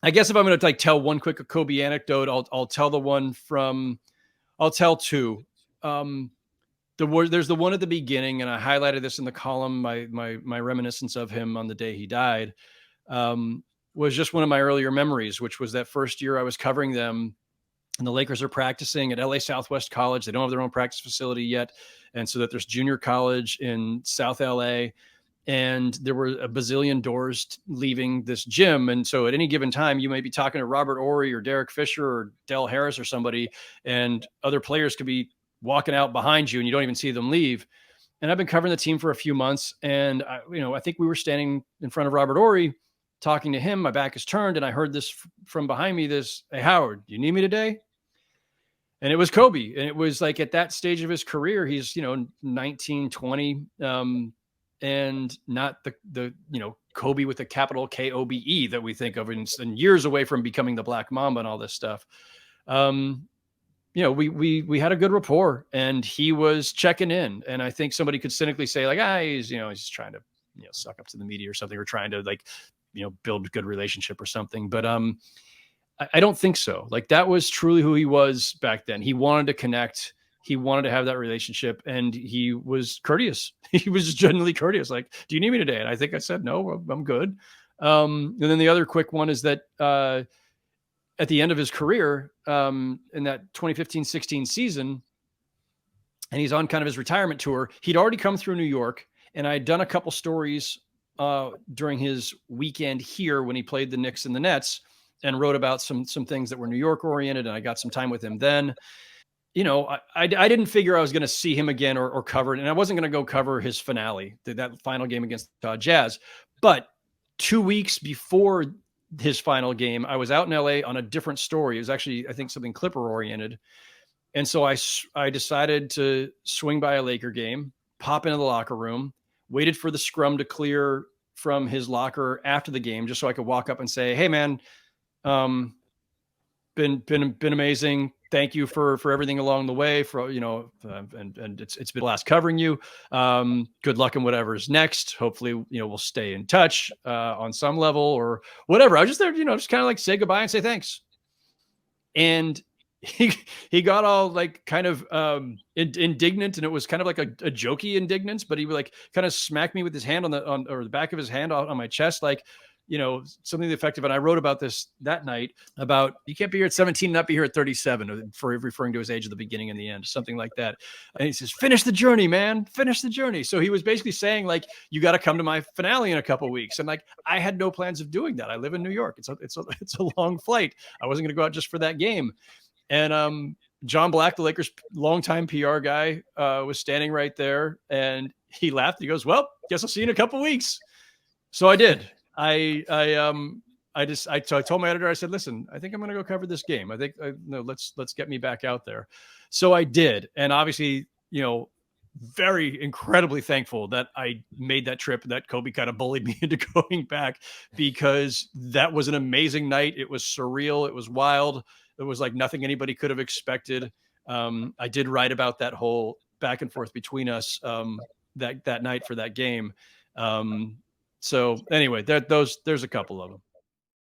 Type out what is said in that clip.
I guess if I'm going to like tell one quick Kobe anecdote, I'll tell the one from, I'll tell two. Um, there's the one at the beginning, and I highlighted this in the column. My reminiscence of him on the day he died was just one of my earlier memories, which was that first year I was covering them, and the Lakers are practicing at LA Southwest College. They don't have their own practice facility yet, and so that there's junior college in South LA, and there were a bazillion doors leaving this gym. And so at any given time, you may be talking to Robert Ory or Derek Fisher or Del Harris or somebody, and other players could be walking out behind you and you don't even see them leave. And I've been covering the team for a few months, and I think we were standing in front of Robert Ory talking to him. My back is turned, and I heard this from behind me, this, "Hey, Howard, you need me today?" And it was Kobe. And it was like at that stage of his career, he's, 19, 20, and not the Kobe with a capital Kobe that we think of, and years away from becoming the Black Mamba and all this stuff. We had a good rapport, and he was checking in. And I think somebody could cynically say like, he's trying to, suck up to the media or something, or trying to like, build a good relationship or something. But I don't think so. Like, that was truly who he was back then. He wanted to connect. He wanted to have that relationship, and he was courteous. He was genuinely courteous. Like, "Do you need me today?" And I think I said, "No, I'm good." And then the other quick one is that at the end of his career, in that 2015-16 season, and he's on kind of his retirement tour, he'd already come through New York, and I had done a couple stories during his weekend here when he played the Knicks and the Nets, and wrote about some things that were New York oriented. And I got some time with him then. I didn't figure I was going to see him again or cover it. And I wasn't going to go cover his finale, that final game against Jazz. But 2 weeks before his final game, I was out in LA on a different story. It was actually, I think, something Clipper oriented. And so I decided to swing by a Laker game, pop into the locker room, waited for the scrum to clear from his locker after the game, just so I could walk up and say, "Hey, man, been amazing. Thank you for everything along the way, and it's been a blast covering you. Good luck in whatever's next. Hopefully, we'll stay in touch on some level or whatever." I was just there, just kind of like say goodbye and say thanks. And he got all like kind of indignant, and it was kind of like a jokey indignance, but he would like kind of smack me with his hand on the back of his hand on my chest, like, something effective. And I wrote about this that night, about you can't be here at 17 and not be here at 37, for referring to his age at the beginning and the end, something like that. And he says, "Finish the journey, man, finish the journey." So he was basically saying like, you got to come to my finale in a couple of weeks. And like, I had no plans of doing that. I live in New York. It's a long flight. I wasn't going to go out just for that game. And John Black, the Lakers' longtime PR guy, was standing right there, and he laughed. He goes, "Well, guess I'll see you in a couple of weeks." So I did. I told my editor, I said, "Listen, I think I'm going to go cover this game. I think let's get me back out there." So I did, and obviously, very incredibly thankful that I made that trip, that Kobe kind of bullied me into going back, because that was an amazing night. It was surreal. It was wild. It was like nothing anybody could have expected. I did write about that whole back and forth between us that night for that game. So anyway, there's a couple of them.